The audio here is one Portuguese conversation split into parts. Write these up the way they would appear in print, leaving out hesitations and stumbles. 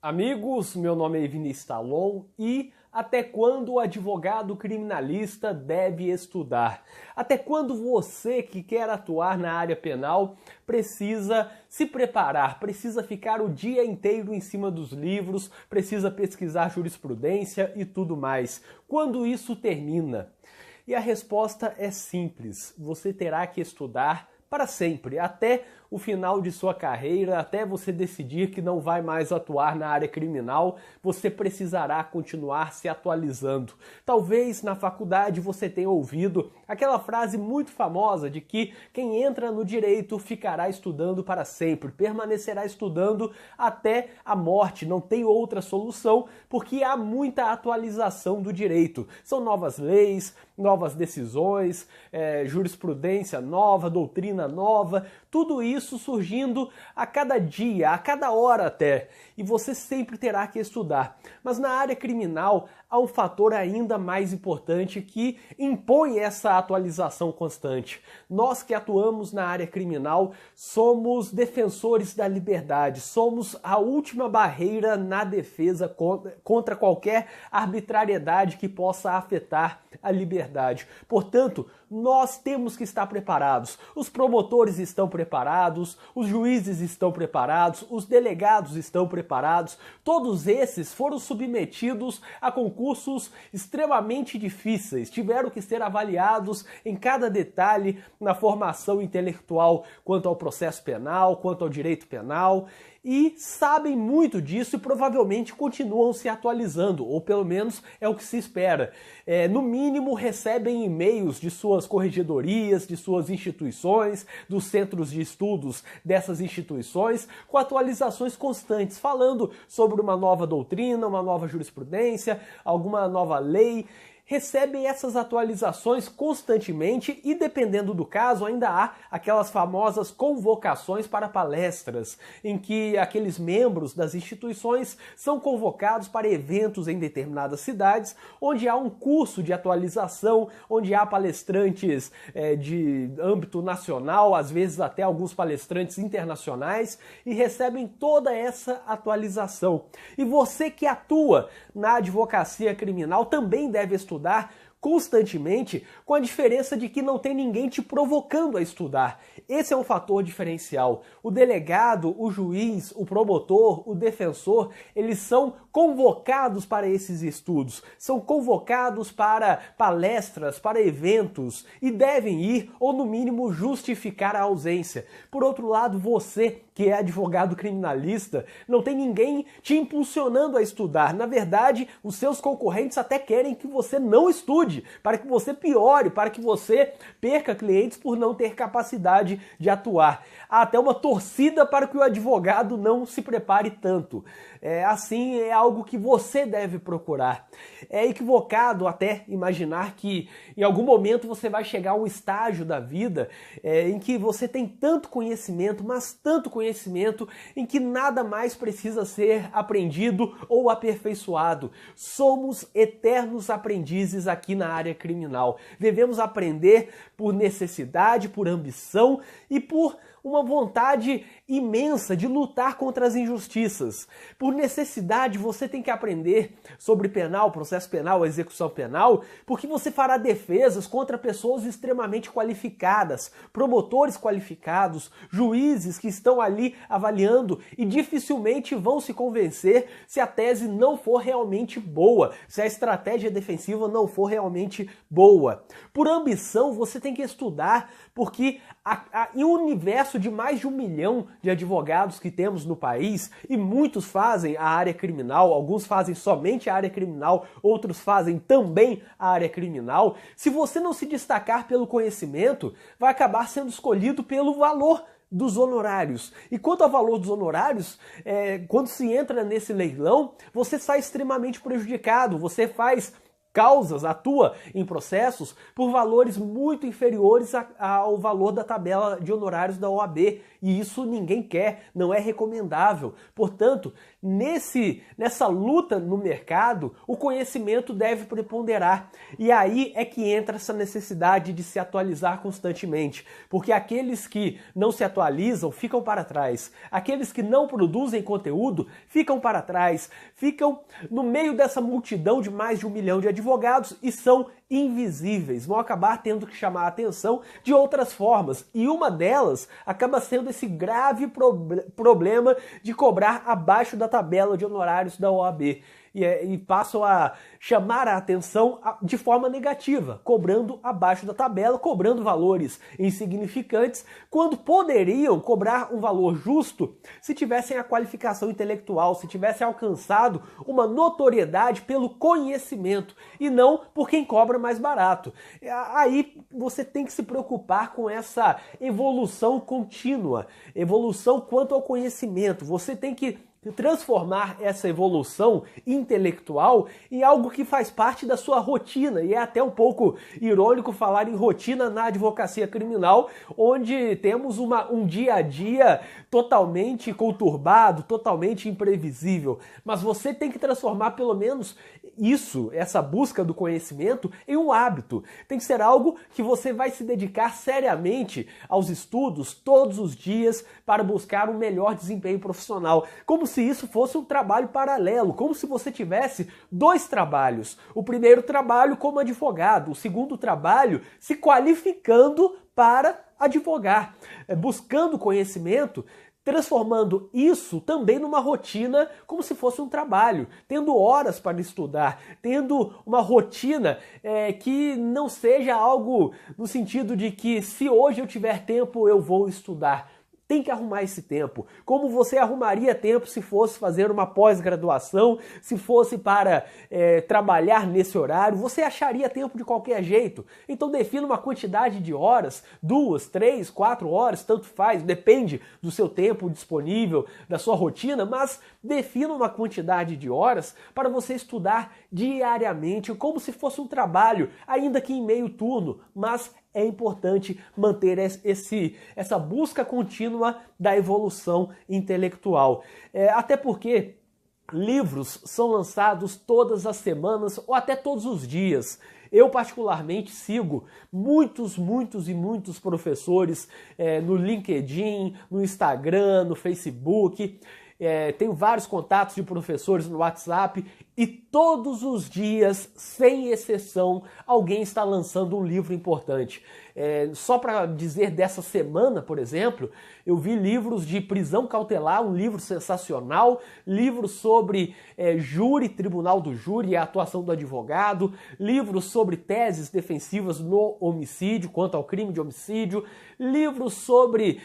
Amigos, meu nome é Vinícius Talon e até quando o advogado criminalista deve estudar? Até quando você que quer atuar na área penal precisa se preparar, precisa ficar o dia inteiro em cima dos livros, precisa pesquisar jurisprudência e tudo mais? Quando isso termina? E a resposta é simples, você terá que estudar para sempre, até o final de sua carreira, até você decidir que não vai mais atuar na área criminal, você precisará continuar se atualizando. Talvez na faculdade você tenha ouvido aquela frase muito famosa de que quem entra no direito ficará estudando para sempre, permanecerá estudando até a morte, não tem outra solução, porque há muita atualização do direito. São novas leis, novas decisões, jurisprudência nova, doutrina nova, tudo isso surgindo a cada dia, a cada hora até, e você sempre terá que estudar. Mas na área criminal há um fator ainda mais importante que impõe essa atualização constante. Nós que atuamos na área criminal somos defensores da liberdade, somos a última barreira na defesa contra qualquer arbitrariedade que possa afetar a liberdade. Portanto, nós temos que estar preparados. Os promotores estão preparados, os juízes estão preparados, os delegados estão preparados. Todos esses foram submetidos a concursos extremamente difíceis, tiveram que ser avaliados em cada detalhe na formação intelectual quanto ao processo penal, quanto ao direito penal, e sabem muito disso e provavelmente continuam se atualizando, ou pelo menos é o que se espera. No mínimo recebem e-mails de suas corregedorias, de suas instituições, dos centros de estudos dessas instituições, com atualizações constantes, falando sobre uma nova doutrina, uma nova jurisprudência, alguma nova lei. Recebem essas atualizações constantemente e, dependendo do caso, ainda há aquelas famosas convocações para palestras, em que aqueles membros das instituições são convocados para eventos em determinadas cidades, onde há um curso de atualização, onde há palestrantes de âmbito nacional, às vezes até alguns palestrantes internacionais, e recebem toda essa atualização. E você que atua na advocacia criminal também deve estudar constantemente, com a diferença de que não tem ninguém te provocando a estudar. Esse é um fator diferencial. O delegado, o juiz, o promotor, o defensor, eles são convocados para esses estudos, são convocados para palestras, para eventos e devem ir ou no mínimo justificar a ausência. Por outro lado, você que é advogado criminalista, não tem ninguém te impulsionando a estudar. Na verdade, os seus concorrentes até querem que você não estude, para que você piore, para que você perca clientes por não ter capacidade de atuar. Há até uma torcida para que o advogado não se prepare tanto. Assim, é algo que você deve procurar. É equivocado até imaginar que em algum momento você vai chegar a um estágio da vida em que você tem tanto conhecimento, mas tanto conhecimento, em que nada mais precisa ser aprendido ou aperfeiçoado. Somos eternos aprendizes aqui na área criminal. Devemos aprender por necessidade, por ambição e por uma vontade imensa de lutar contra as injustiças. Por necessidade, você tem que aprender sobre penal, processo penal, execução penal, porque você fará defesas contra pessoas extremamente qualificadas, promotores qualificados, juízes que estão ali avaliando e dificilmente vão se convencer se a tese não for realmente boa, se a estratégia defensiva não for realmente boa. Por ambição, você tem que estudar, porque em um universo de mais de 1 milhão de advogados que temos no país, e muitos fazem a área criminal, alguns fazem somente a área criminal, outros fazem também a área criminal, se você não se destacar pelo conhecimento, vai acabar sendo escolhido pelo valor dos honorários. E quanto ao valor dos honorários, quando se entra nesse leilão, você sai extremamente prejudicado, você faz causas, atua em processos por valores muito inferiores ao valor da tabela de honorários da OAB, e isso ninguém quer, não é recomendável. Portanto, nessa luta no mercado, o conhecimento deve preponderar. E aí é que entra essa necessidade de se atualizar constantemente, porque aqueles que não se atualizam ficam para trás. Aqueles que não produzem conteúdo ficam para trás, ficam no meio dessa multidão de mais de 1 milhão de advogados e são invisíveis, vão acabar tendo que chamar a atenção de outras formas. E uma delas acaba sendo esse grave problema de cobrar abaixo da tabela de honorários da OAB. E passam a chamar a atenção de forma negativa, cobrando abaixo da tabela, cobrando valores insignificantes, quando poderiam cobrar um valor justo se tivessem a qualificação intelectual, se tivessem alcançado uma notoriedade pelo conhecimento e não por quem cobra mais barato. Aí você tem que se preocupar com essa evolução contínua, evolução quanto ao conhecimento. Você tem que transformar essa evolução intelectual em algo que faz parte da sua rotina. E é até um pouco irônico falar em rotina na advocacia criminal, onde temos um dia a dia totalmente conturbado, totalmente imprevisível. Mas você tem que transformar pelo menos isso, essa busca do conhecimento, em um hábito. Tem que ser algo que você vai se dedicar seriamente aos estudos todos os dias para buscar um melhor desempenho profissional. Como se isso fosse um trabalho paralelo, como se você tivesse 2 trabalhos. O primeiro trabalho como advogado, o segundo trabalho se qualificando para advogar, buscando conhecimento, transformando isso também numa rotina como se fosse um trabalho, tendo horas para estudar, tendo uma rotina que não seja algo no sentido de que se hoje eu tiver tempo eu vou estudar. Tem que arrumar esse tempo. Como você arrumaria tempo se fosse fazer uma pós-graduação, se fosse para trabalhar nesse horário? Você acharia tempo de qualquer jeito. Então defina uma quantidade de horas, 2, 3, 4 horas, tanto faz, depende do seu tempo disponível, da sua rotina, mas defina uma quantidade de horas para você estudar diariamente, como se fosse um trabalho, ainda que em meio turno, mas é importante manter essa busca contínua da evolução intelectual. Até porque livros são lançados todas as semanas ou até todos os dias. Eu particularmente sigo muitos professores no LinkedIn, no Instagram, no Facebook. Tenho vários contatos de professores no WhatsApp e todos os dias, sem exceção, alguém está lançando um livro importante. Só para dizer dessa semana, por exemplo, eu vi livros de prisão cautelar, um livro sensacional, livros sobre júri, tribunal do júri e a atuação do advogado, livros sobre teses defensivas no homicídio, quanto ao crime de homicídio, livros sobre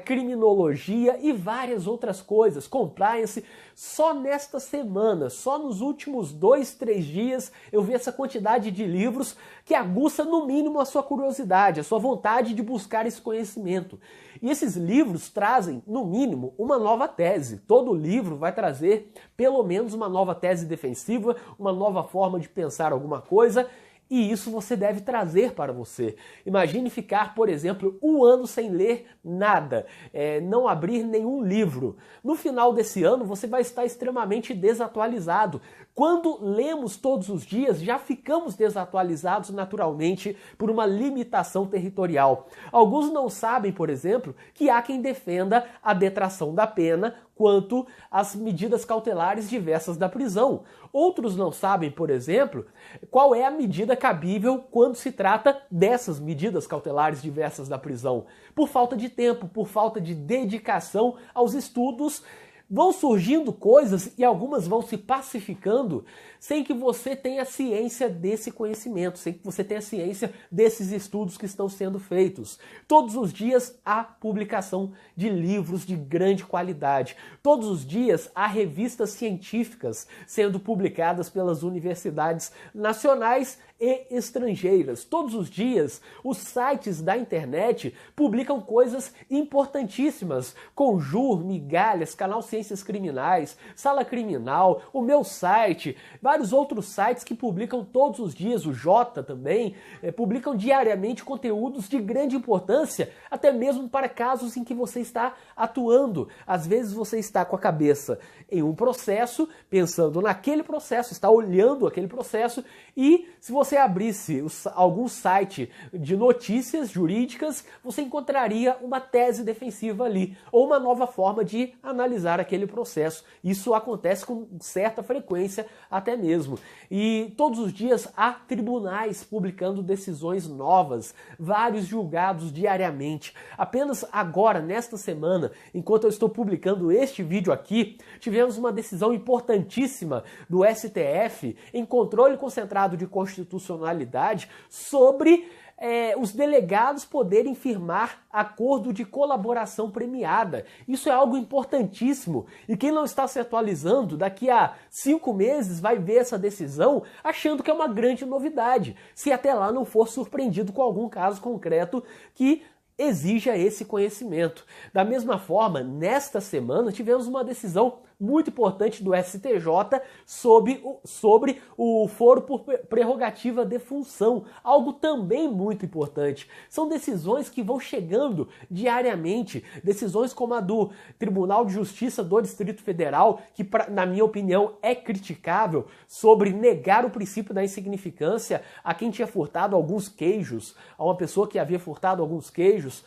criminologia e várias outras coisas, compliance. Só nesta semana, só nos últimos 2, 3 dias, eu vi essa quantidade de livros que aguça no mínimo a sua curiosidade, a sua vontade de buscar esse conhecimento. E esses livros trazem, no mínimo, uma nova tese. Todo livro vai trazer pelo menos uma nova tese defensiva, uma nova forma de pensar alguma coisa, e isso você deve trazer para você. Imagine ficar, por exemplo, 1 ano sem ler nada, não abrir nenhum livro. No final desse ano, você vai estar extremamente desatualizado. Quando lemos todos os dias, já ficamos desatualizados naturalmente por uma limitação territorial. Alguns não sabem, por exemplo, que há quem defenda a detração da pena quanto às medidas cautelares diversas da prisão. Outros não sabem, por exemplo, qual é a medida cabível quando se trata dessas medidas cautelares diversas da prisão. Por falta de tempo, por falta de dedicação aos estudos, vão surgindo coisas e algumas vão se pacificando sem que você tenha ciência desse conhecimento, sem que você tenha ciência desses estudos que estão sendo feitos. Todos os dias há publicação de livros de grande qualidade. Todos os dias há revistas científicas sendo publicadas pelas universidades nacionais e estrangeiras. Todos os dias, os sites da internet publicam coisas importantíssimas. Conjur, Migalhas, Canal Ciência Ciências Criminais, Sala Criminal, o meu site, vários outros sites que publicam todos os dias, o Jota também, publicam diariamente conteúdos de grande importância, até mesmo para casos em que você está atuando. Às vezes você está com a cabeça em um processo, pensando naquele processo, está olhando aquele processo, e se você abrisse algum site de notícias jurídicas, você encontraria uma tese defensiva ali, ou uma nova forma de analisar aquele processo. Isso acontece com certa frequência até mesmo. E todos os dias há tribunais publicando decisões novas, vários julgados diariamente. Apenas agora, nesta semana, enquanto eu estou publicando este vídeo aqui, tivemos uma decisão importantíssima do STF em controle concentrado de constitucionalidade sobre os delegados poderem firmar acordo de colaboração premiada. Isso é algo importantíssimo. E quem não está se atualizando, daqui a 5 meses vai ver essa decisão achando que é uma grande novidade, se até lá não for surpreendido com algum caso concreto que exija esse conhecimento. Da mesma forma, nesta semana tivemos uma decisão muito importante do STJ sobre o foro por prerrogativa de função, algo também muito importante. São decisões que vão chegando diariamente, decisões como a do Tribunal de Justiça do Distrito Federal, que na minha opinião é criticável, sobre negar o princípio da insignificância a quem tinha furtado alguns queijos, a uma pessoa que havia furtado alguns queijos.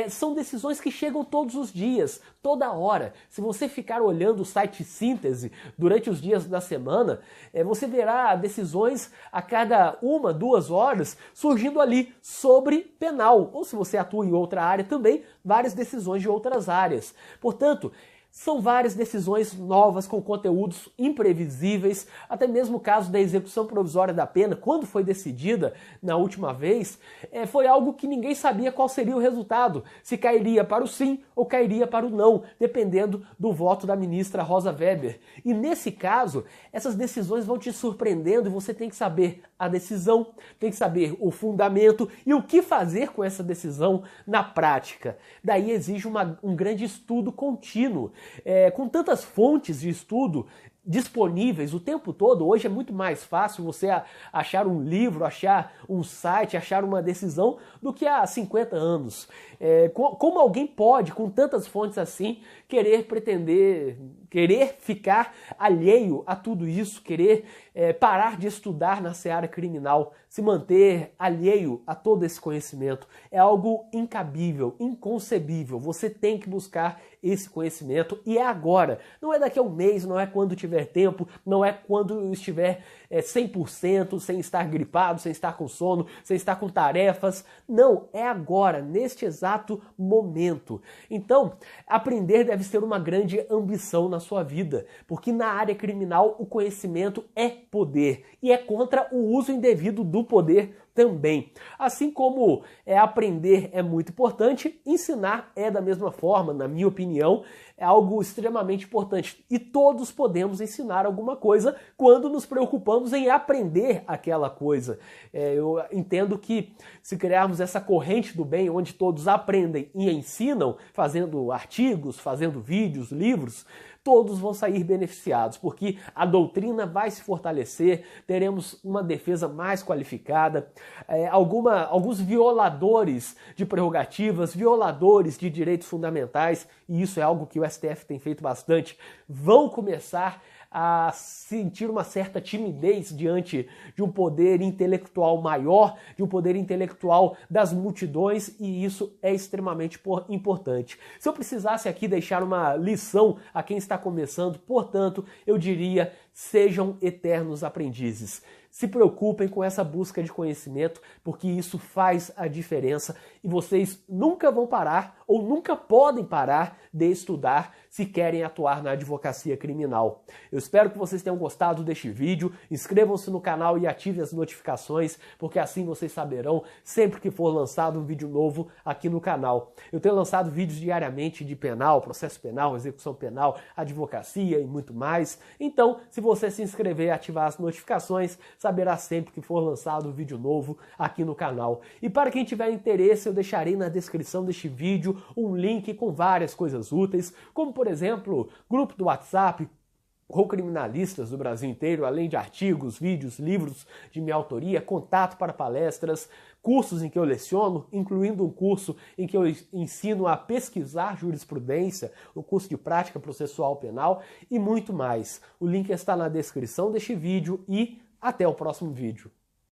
São decisões que chegam todos os dias, toda hora. Se você ficar olhando o site Síntese durante os dias da semana, você verá decisões a cada 1, 2 horas surgindo ali sobre penal. Ou se você atua em outra área também, várias decisões de outras áreas. Portanto, são várias decisões novas com conteúdos imprevisíveis, até mesmo o caso da execução provisória da pena, quando foi decidida na última vez, foi algo que ninguém sabia qual seria o resultado, se cairia para o sim ou cairia para o não, dependendo do voto da ministra Rosa Weber. E nesse caso, essas decisões vão te surpreendendo e você tem que saber a decisão, tem que saber o fundamento e o que fazer com essa decisão na prática. Daí exige um grande estudo contínuo. Com tantas fontes de estudo disponíveis o tempo todo, hoje é muito mais fácil você achar um livro, achar um site, achar uma decisão do que há 50 anos. Como alguém pode, com tantas fontes assim, querer ficar alheio a tudo isso, querer parar de estudar na seara criminal, se manter alheio a todo esse conhecimento? É algo incabível, inconcebível. Você tem que buscar esse conhecimento e é agora. Não é daqui a um mês, não é quando tiver tempo, não é quando estiver 100%, sem estar gripado, sem estar com sono, sem estar com tarefas. Não, é agora, neste exato momento. Então, aprender deve ser uma grande ambição na sua vida, porque na área criminal o conhecimento é poder e é contra o uso indevido do poder também. Assim como aprender é muito importante, ensinar é da mesma forma, na minha opinião, é algo extremamente importante. E todos podemos ensinar alguma coisa quando nos preocupamos em aprender aquela coisa. Eu entendo que se criarmos essa corrente do bem, onde todos aprendem e ensinam, fazendo artigos, fazendo vídeos, livros, todos vão sair beneficiados, porque a doutrina vai se fortalecer, teremos uma defesa mais qualificada, alguns violadores de prerrogativas, violadores de direitos fundamentais, e isso é algo que o STF tem feito bastante, vão começar a sentir uma certa timidez diante de um poder intelectual maior, de um poder intelectual das multidões, e isso é extremamente importante. Se eu precisasse aqui deixar uma lição a quem está começando, portanto, eu diria: sejam eternos aprendizes. Se preocupem com essa busca de conhecimento, porque isso faz a diferença e vocês nunca vão parar ou nunca podem parar de estudar se querem atuar na advocacia criminal. Eu espero que vocês tenham gostado deste vídeo, inscrevam-se no canal e ativem as notificações, porque assim vocês saberão sempre que for lançado um vídeo novo aqui no canal. Eu tenho lançado vídeos diariamente de penal, processo penal, execução penal, advocacia e muito mais. Então, se você se inscrever e ativar as notificações, saberá sempre que for lançado um vídeo novo aqui no canal. E para quem tiver interesse, eu deixarei na descrição deste vídeo um link com várias coisas úteis, como por exemplo, grupo do WhatsApp com criminalistas do Brasil inteiro, além de artigos, vídeos, livros de minha autoria, contato para palestras, cursos em que eu leciono, incluindo um curso em que eu ensino a pesquisar jurisprudência, o curso de prática processual penal e muito mais. O link está na descrição deste vídeo e até o próximo vídeo.